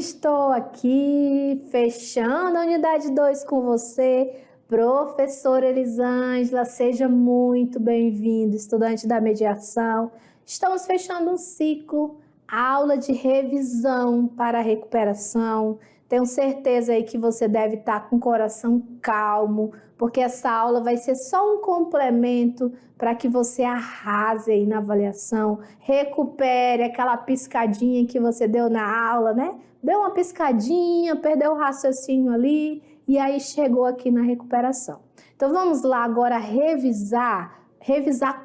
estou aqui fechando a unidade 2 com você, professora Elisângela. Seja muito bem-vindo, estudante da mediação. Estamos fechando um ciclo, aula de revisão para a recuperação. Tenho certeza aí que você deve estar com o coração calmo, porque essa aula vai ser só um complemento para que você arrase aí na avaliação, recupere aquela piscadinha que você deu na aula, né? Deu uma piscadinha, perdeu o raciocínio ali e aí chegou aqui na recuperação. Então vamos lá agora revisar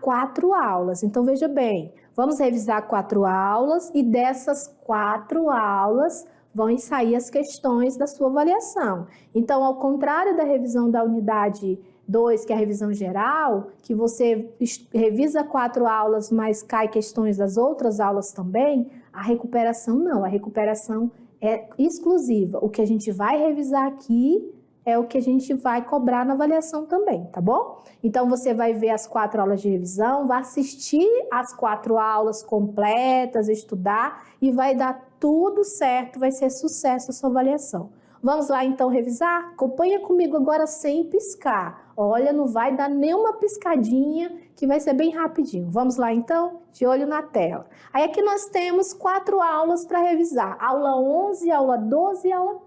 4 aulas. Então veja bem, vamos revisar 4 aulas e dessas 4 aulas vão sair as questões da sua avaliação. Então, ao contrário da revisão da unidade 2, que é a revisão geral, que você revisa 4 aulas, mas cai questões das outras aulas também, a recuperação não, a recuperação é exclusiva. O que a gente vai revisar aqui é o que a gente vai cobrar na avaliação também, tá bom? Então, você vai ver as 4 aulas de revisão, vai assistir as 4 aulas completas, estudar e vai dar tudo certo, vai ser sucesso a sua avaliação. Vamos lá, então, revisar? Acompanha comigo agora sem piscar. Olha, não vai dar nenhuma piscadinha, que vai ser bem rapidinho. Vamos lá, então? De olho na tela. Aí aqui nós temos 4 aulas para revisar. Aula 11, aula 12 e aula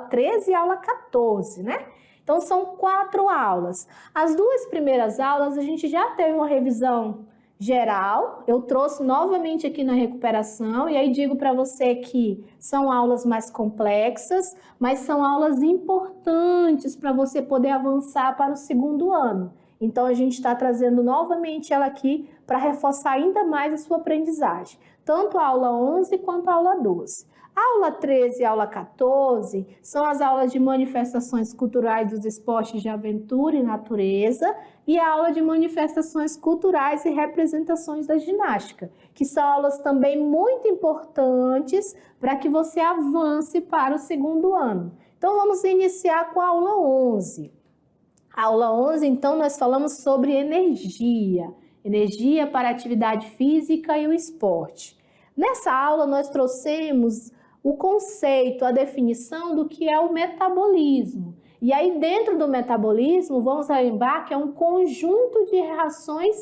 13 e aula 14, né? Então, são 4 aulas. As 2 primeiras aulas, a gente já teve uma revisão geral. Eu trouxe novamente aqui na recuperação, e aí digo para você que são aulas mais complexas, mas são aulas importantes para você poder avançar para o segundo ano. Então, a gente está trazendo novamente ela aqui para reforçar ainda mais a sua aprendizagem, tanto a aula 11 quanto a aula 12. A aula 13 e a aula 14 são as aulas de manifestações culturais dos esportes de aventura e natureza e a aula de manifestações culturais e representações da ginástica, que são aulas também muito importantes para que você avance para o segundo ano. Então, vamos iniciar com a aula 11. A aula 11, então, nós falamos sobre energia para a atividade física e o esporte. Nessa aula, nós trouxemos o conceito, a definição do que é o metabolismo. E aí, dentro do metabolismo, vamos lembrar que é um conjunto de reações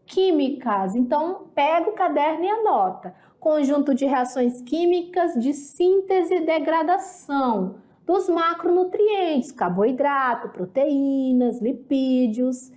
químicas. Então, pega o caderno e anota. Conjunto de reações químicas de síntese e degradação dos macronutrientes, carboidrato, proteínas, lipídios.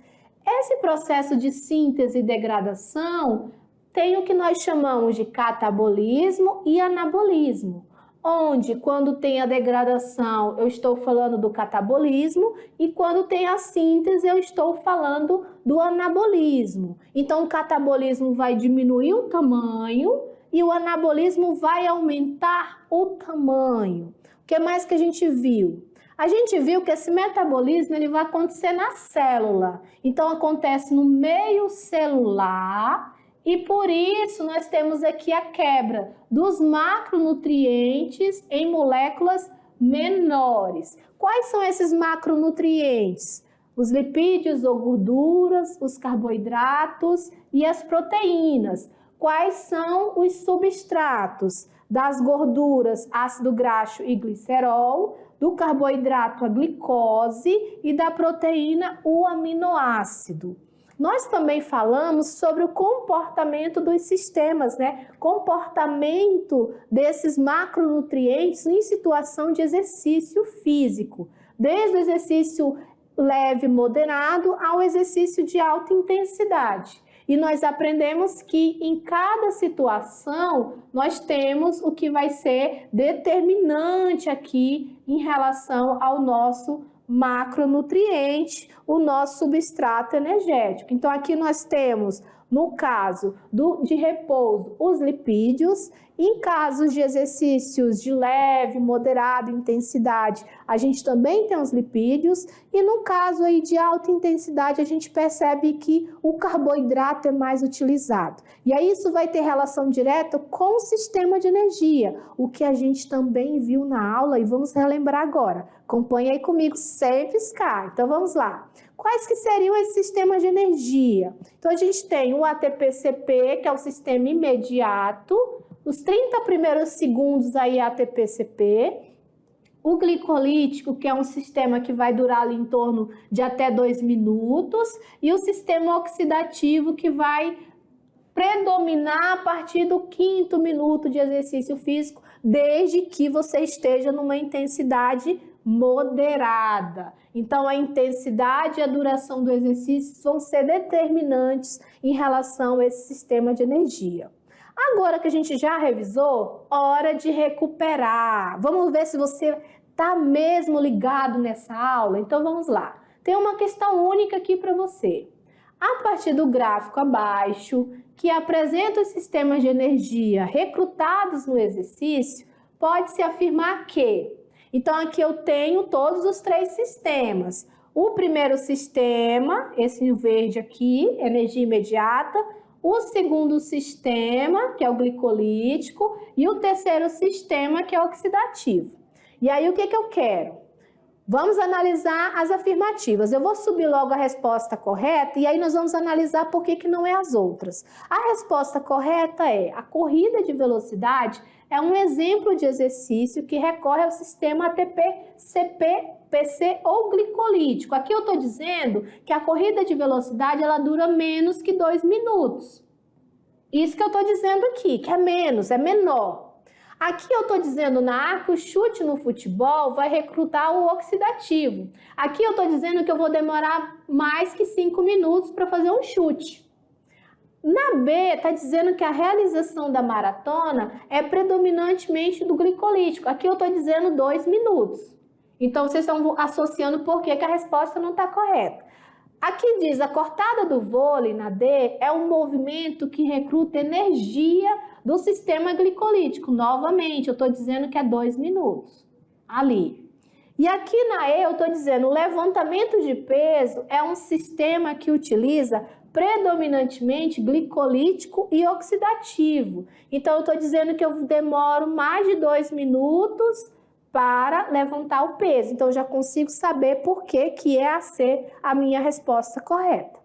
Esse processo de síntese e degradação tem o que nós chamamos de catabolismo e anabolismo, onde quando tem a degradação eu estou falando do catabolismo e quando tem a síntese eu estou falando do anabolismo. Então o catabolismo vai diminuir o tamanho e o anabolismo vai aumentar o tamanho. O que mais que a gente viu? A gente viu que esse metabolismo ele vai acontecer na célula. Então acontece no meio celular. E por isso nós temos aqui a quebra dos macronutrientes em moléculas menores. Quais são esses macronutrientes? Os lipídios ou gorduras, os carboidratos e as proteínas. Quais são os substratos? Das gorduras, ácido graxo e glicerol, do carboidrato, a glicose e da proteína, o aminoácido. Nós também falamos sobre o comportamento dos sistemas, né? Comportamento desses macronutrientes em situação de exercício físico, desde o exercício leve, moderado, ao exercício de alta intensidade. E nós aprendemos que em cada situação nós temos o que vai ser determinante aqui em relação ao nosso macronutriente, o nosso substrato energético. Então, aqui nós temos, no caso de repouso, os lipídios. Em casos de exercícios de leve, moderada intensidade, a gente também tem os lipídios. E no caso aí de alta intensidade, a gente percebe que o carboidrato é mais utilizado. E aí isso vai ter relação direta com o sistema de energia, o que a gente também viu na aula e vamos relembrar agora. Acompanha aí comigo sem piscar. Então vamos lá. Quais que seriam esses sistemas de energia? Então a gente tem o ATP-CP, que é o sistema imediato, Os 30 primeiros segundos aí é ATP-CP. O glicolítico, que é um sistema que vai durar ali em torno de até 2 minutos. E o sistema oxidativo, que vai predominar a partir do 5º minuto de exercício físico, desde que você esteja numa intensidade moderada. Então, a intensidade e a duração do exercício vão ser determinantes em relação a esse sistema de energia. Agora que a gente já revisou, hora de recuperar. Vamos ver se você está mesmo ligado nessa aula? Então, vamos lá. Tem uma questão única aqui para você. A partir do gráfico abaixo, que apresenta os sistemas de energia recrutados no exercício, pode-se afirmar que... Então, aqui eu tenho todos os 3 sistemas. O primeiro sistema, esse verde aqui, energia imediata. O segundo sistema, que é o glicolítico. E o terceiro sistema, que é o oxidativo. E aí, o que eu quero? Vamos analisar as afirmativas. Eu vou subir logo a resposta correta e aí nós vamos analisar por que não é as outras. A resposta correta é: a corrida de velocidade é um exemplo de exercício que recorre ao sistema ATP, CP, PC ou glicolítico. Aqui eu estou dizendo que a corrida de velocidade ela dura menos que 2 minutos. Isso que eu estou dizendo aqui, que é menos, é menor. Aqui eu estou dizendo na A que o chute no futebol vai recrutar o oxidativo. Aqui eu estou dizendo que eu vou demorar mais que 5 minutos para fazer um chute. Na B, está dizendo que a realização da maratona é predominantemente do glicolítico. Aqui eu estou dizendo 2 minutos. Então, vocês estão associando por que a resposta não está correta. Aqui diz, a cortada do vôlei, na D, é um movimento que recruta energia do sistema glicolítico. Novamente, eu estou dizendo que é 2 minutos. Ali. E aqui na E, eu estou dizendo, o levantamento de peso é um sistema que utiliza predominantemente glicolítico e oxidativo. Então, eu estou dizendo que eu demoro mais de 2 minutos para levantar o peso. Então, eu já consigo saber por que é a C a minha resposta correta.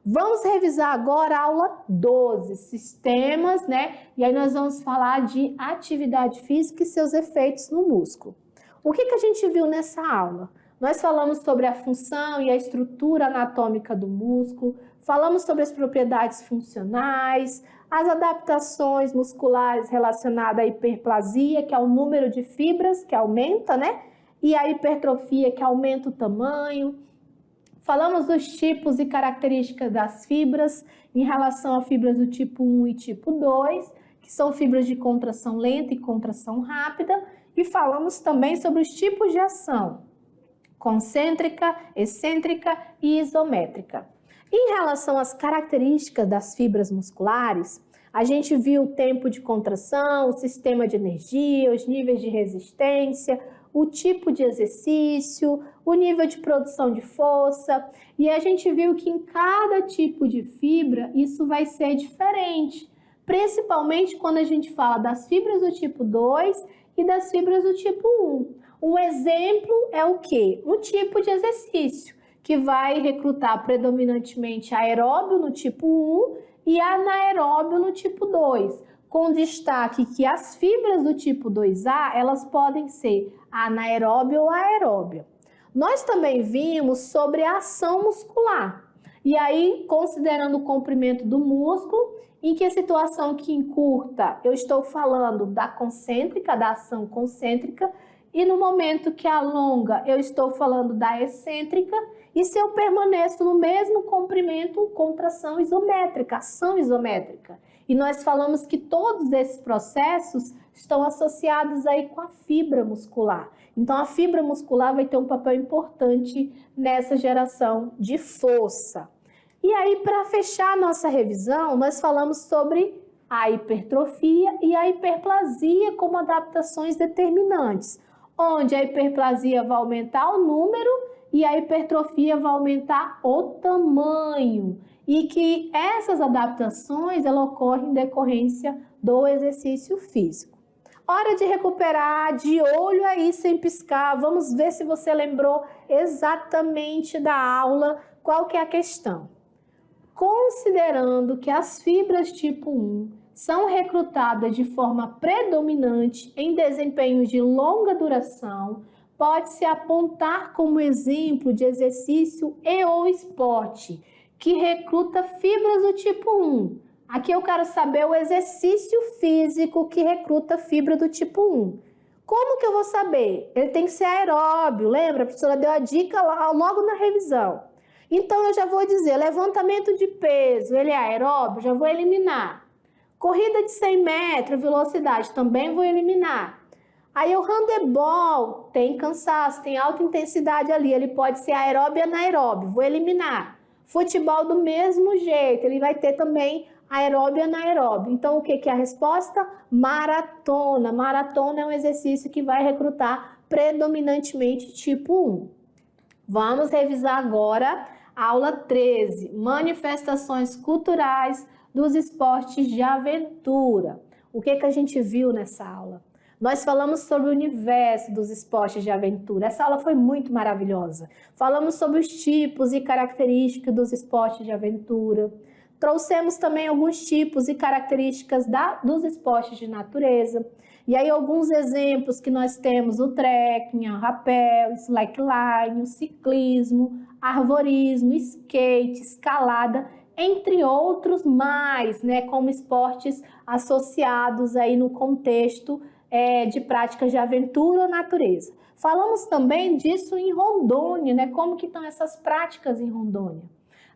Vamos revisar agora a aula 12, sistemas, né? E aí nós vamos falar de atividade física e seus efeitos no músculo. O que a gente viu nessa aula? Nós falamos sobre a função e a estrutura anatômica do músculo, falamos sobre as propriedades funcionais, as adaptações musculares relacionadas à hiperplasia, que é o número de fibras que aumenta, né? E a hipertrofia, que aumenta o tamanho. Falamos dos tipos e características das fibras em relação a fibras do tipo 1 e tipo 2, que são fibras de contração lenta e contração rápida. E falamos também sobre os tipos de ação, concêntrica, excêntrica e isométrica. Em relação às características das fibras musculares, a gente viu o tempo de contração, o sistema de energia, os níveis de resistência, o tipo de exercício, o nível de produção de força, e a gente viu que em cada tipo de fibra isso vai ser diferente, principalmente quando a gente fala das fibras do tipo 2 e das fibras do tipo 1. Um exemplo é o quê? Um tipo de exercício, que vai recrutar predominantemente aeróbio no tipo 1 e anaeróbio no tipo 2, com destaque que as fibras do tipo 2A, elas podem ser anaeróbio ou aeróbio. Nós também vimos sobre a ação muscular, e aí considerando o comprimento do músculo, em que situação que encurta, eu estou falando da concêntrica, da ação concêntrica, e no momento que alonga, eu estou falando da excêntrica, e se eu permaneço no mesmo comprimento, contração isométrica, ação isométrica. E nós falamos que todos esses processos estão associados aí com a fibra muscular. Então, a fibra muscular vai ter um papel importante nessa geração de força. E aí, para fechar a nossa revisão, nós falamos sobre a hipertrofia e a hiperplasia como adaptações determinantes, onde a hiperplasia vai aumentar o número e a hipertrofia vai aumentar o tamanho. E que essas adaptações elas ocorrem em decorrência do exercício físico. Hora de recuperar, de olho aí sem piscar. Vamos ver se você lembrou exatamente da aula, qual que é a questão. Considerando que as fibras tipo 1 são recrutadas de forma predominante em desempenhos de longa duração, pode-se apontar como exemplo de exercício e ou esporte que recruta fibras do tipo 1. Aqui eu quero saber o exercício físico que recruta fibra do tipo 1. Como que eu vou saber? Ele tem que ser aeróbio, lembra? A professora deu a dica logo na revisão. Então, eu já vou dizer, levantamento de peso, ele é aeróbio, já vou eliminar. Corrida de 100 metros, velocidade, também vou eliminar. Aí o handebol tem cansaço, tem alta intensidade ali, ele pode ser aeróbio e anaeróbio, vou eliminar. Futebol do mesmo jeito, ele vai ter também aeróbio e anaeróbio. Então, o que é a resposta? Maratona. Maratona é um exercício que vai recrutar predominantemente tipo 1. Vamos revisar agora a aula 13, manifestações culturais dos esportes de aventura. O que a gente viu nessa aula? Nós falamos sobre o universo dos esportes de aventura. Essa aula foi muito maravilhosa. Falamos sobre os tipos e características dos esportes de aventura. Trouxemos também alguns tipos e características dos esportes de natureza. E aí alguns exemplos que nós temos: o trekking, o rapel, slackline, o ciclismo, arvorismo, skate, escalada, entre outros mais, né, como esportes associados aí no contexto de práticas de aventura ou natureza. Falamos também disso em Rondônia, né, como que estão essas práticas em Rondônia.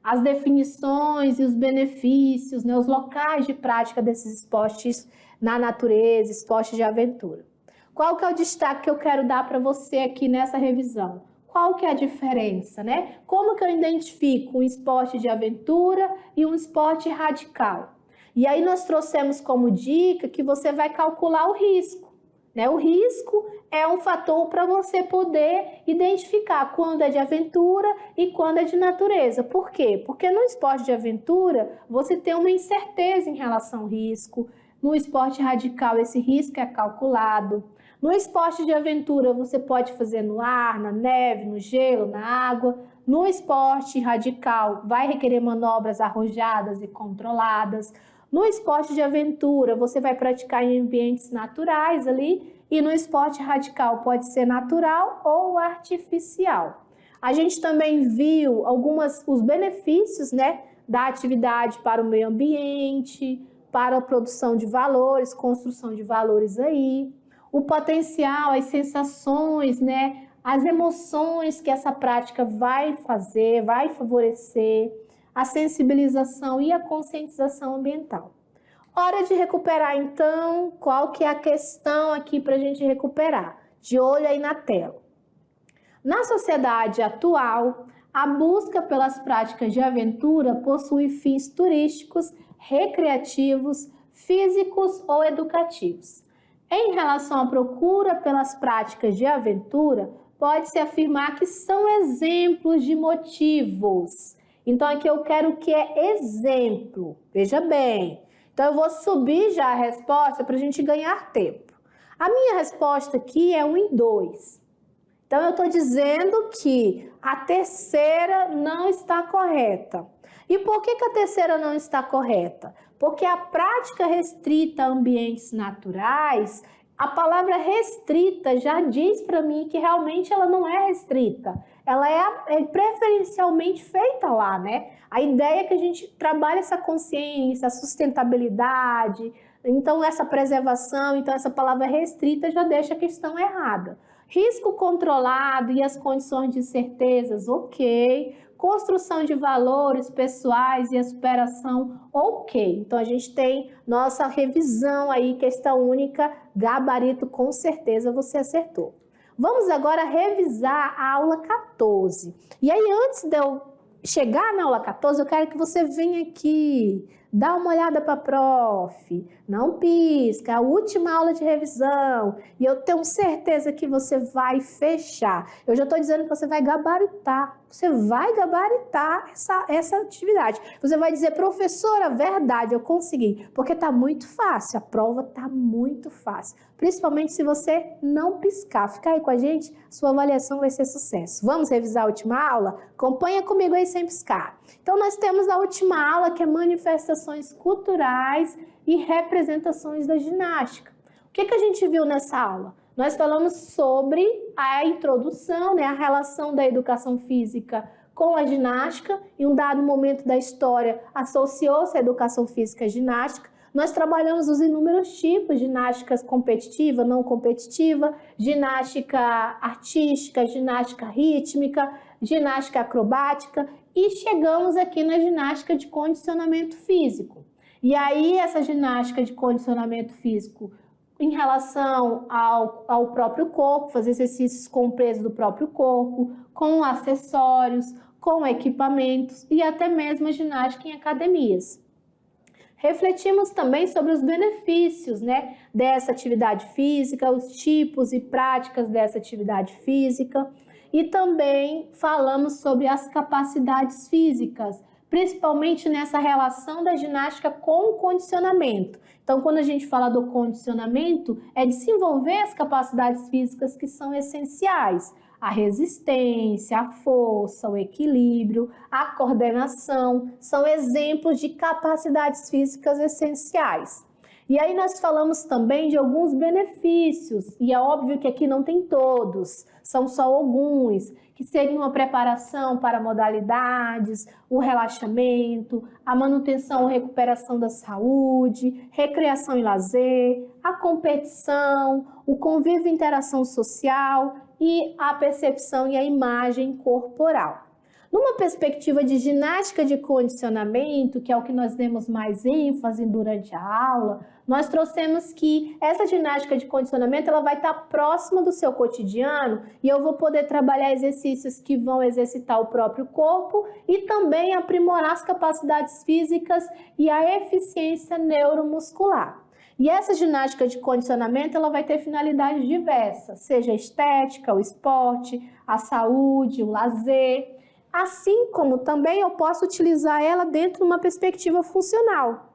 As definições e os benefícios, né, os locais de prática desses esportes na natureza, esportes de aventura. Qual que é o destaque que eu quero dar para você aqui nessa revisão? Qual que é a diferença, né? Como que eu identifico um esporte de aventura e um esporte radical? E aí nós trouxemos como dica que você vai calcular o risco, né? O risco é um fator para você poder identificar quando é de aventura e quando é de natureza. Por quê? Porque no esporte de aventura você tem uma incerteza em relação ao risco. No esporte radical esse risco é calculado. No esporte de aventura você pode fazer no ar, na neve, no gelo, na água. No esporte radical vai requerer manobras arrojadas e controladas. No esporte de aventura você vai praticar em ambientes naturais ali, e no esporte radical pode ser natural ou artificial. A gente também viu os benefícios, né, da atividade para o meio ambiente, para a produção de valores, construção de valores aí, o potencial, as sensações, né, as emoções que essa prática vai fazer, vai favorecer, a sensibilização e a conscientização ambiental. Hora de recuperar, então. Qual que é a questão aqui para a gente recuperar? De olho aí na tela. Na sociedade atual, a busca pelas práticas de aventura possui fins turísticos, recreativos, físicos ou educativos. Em relação à procura pelas práticas de aventura, pode-se afirmar que são exemplos de motivos. Então, aqui eu quero o que é exemplo. Veja bem. Então, eu vou subir já a resposta para a gente ganhar tempo. A minha resposta aqui é 1 em 2. Então, eu estou dizendo que a terceira não está correta. E por que a terceira não está correta? Porque a prática restrita a ambientes naturais, a palavra restrita já diz para mim que realmente ela não é restrita. Ela é preferencialmente feita lá, né? A ideia é que a gente trabalhe essa consciência, a sustentabilidade, então essa preservação, então essa palavra restrita já deixa a questão errada. Risco controlado e as condições de certezas, ok. Construção de valores pessoais e a superação, ok. Então a gente tem nossa revisão aí, questão única, gabarito, com certeza você acertou. Vamos agora revisar a aula 14. E aí, antes de eu chegar na aula 14, eu quero que você venha aqui, dá uma olhada para a prof, não pisca, a última aula de revisão, e eu tenho certeza que você vai fechar. Eu já estou dizendo que você vai gabaritar essa atividade. Você vai dizer: professora, verdade, eu consegui, porque está muito fácil, a prova está muito fácil, principalmente se você não piscar. Fica aí com a gente, sua avaliação vai ser sucesso. Vamos revisar a última aula? Acompanha comigo aí sem piscar. Então, nós temos a última aula, que é manifestações culturais e representações da ginástica. O que a gente viu nessa aula? Nós falamos sobre a introdução, a relação da educação física com a ginástica. Em um dado momento da história, associou-se a educação física à ginástica. Nós trabalhamos os inúmeros tipos, ginástica competitiva, não competitiva, ginástica artística, ginástica rítmica, ginástica acrobática e chegamos aqui na ginástica de condicionamento físico. E aí essa ginástica de condicionamento físico em relação ao próprio corpo, fazer exercícios com o peso do próprio corpo, com acessórios, com equipamentos e até mesmo a ginástica em academias. Refletimos também sobre os benefícios, dessa atividade física, os tipos e práticas dessa atividade física e também falamos sobre as capacidades físicas, principalmente nessa relação da ginástica com o condicionamento. Então, quando a gente fala do condicionamento, é desenvolver as capacidades físicas que são essenciais. A resistência, a força, o equilíbrio, a coordenação, são exemplos de capacidades físicas essenciais. E aí nós falamos também de alguns benefícios, e é óbvio que aqui não tem todos, são só alguns, que seriam a preparação para modalidades, o relaxamento, a manutenção ou recuperação da saúde, recreação e lazer, a competição, o convívio e interação social e a percepção e a imagem corporal. Numa perspectiva de ginástica de condicionamento, que é o que nós demos mais ênfase durante a aula, nós trouxemos que essa ginástica de condicionamento ela vai estar próxima do seu cotidiano e eu vou poder trabalhar exercícios que vão exercitar o próprio corpo e também aprimorar as capacidades físicas e a eficiência neuromuscular. E essa ginástica de condicionamento ela vai ter finalidades diversas, seja a estética, o esporte, a saúde, o lazer. Assim como também eu posso utilizar ela dentro de uma perspectiva funcional.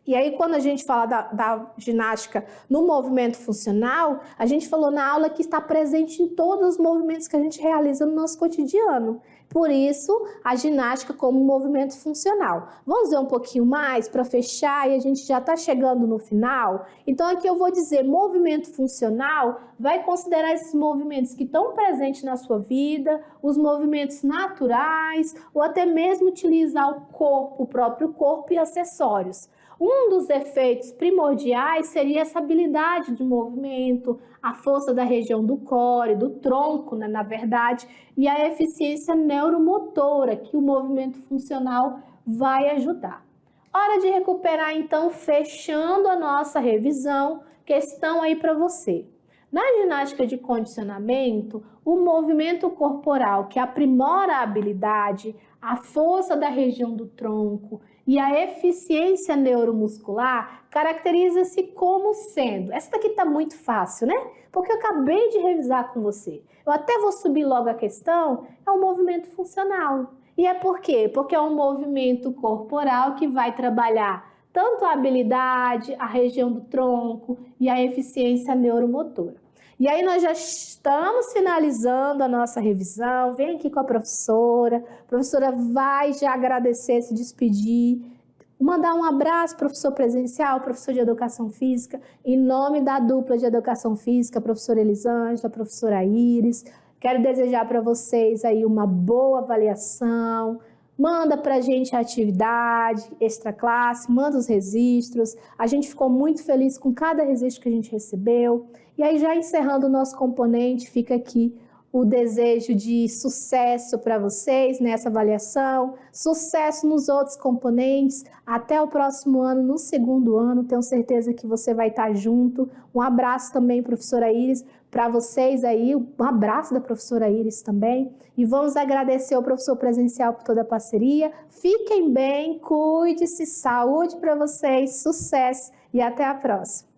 E aí, quando a gente fala da ginástica no movimento funcional, a gente falou na aula que está presente em todos os movimentos que a gente realiza no nosso cotidiano. Por isso, a ginástica como movimento funcional. Vamos ver um pouquinho mais para fechar e a gente já está chegando no final? Então, aqui eu vou dizer, movimento funcional vai considerar esses movimentos que estão presentes na sua vida, os movimentos naturais, ou até mesmo utilizar o corpo, o próprio corpo e acessórios. Um dos efeitos primordiais seria essa habilidade de movimento, a força da região do core, do tronco, na verdade, e a eficiência neuromotora que o movimento funcional vai ajudar. Hora de recuperar, então, fechando a nossa revisão, questão aí para você. Na ginástica de condicionamento, o movimento corporal que aprimora a habilidade, a força da região do tronco e a eficiência neuromuscular caracteriza-se como sendo... Essa daqui está muito fácil, Porque eu acabei de revisar com você. Eu até vou subir logo a questão, é um movimento funcional. E é por quê? Porque é um movimento corporal que vai trabalhar tanto a habilidade, a região do tronco e a eficiência neuromotora. E aí nós já estamos finalizando a nossa revisão, vem aqui com a professora vai já agradecer, se despedir, mandar um abraço, professor presencial, professor de educação física, em nome da dupla de educação física, professora Elisângela, professora Iris, quero desejar para vocês aí uma boa avaliação, manda para a gente a atividade extra classe, manda os registros. A gente ficou muito feliz com cada registro que a gente recebeu. E aí, já encerrando o nosso componente, fica aqui o desejo de sucesso para vocês nessa avaliação, sucesso nos outros componentes. Até o próximo ano, no segundo ano, tenho certeza que você vai estar junto. Um abraço também, professora Iris, para vocês aí, um abraço da professora Iris também. E vamos agradecer ao professor presencial por toda a parceria. Fiquem bem, cuide-se, saúde para vocês, sucesso e até a próxima.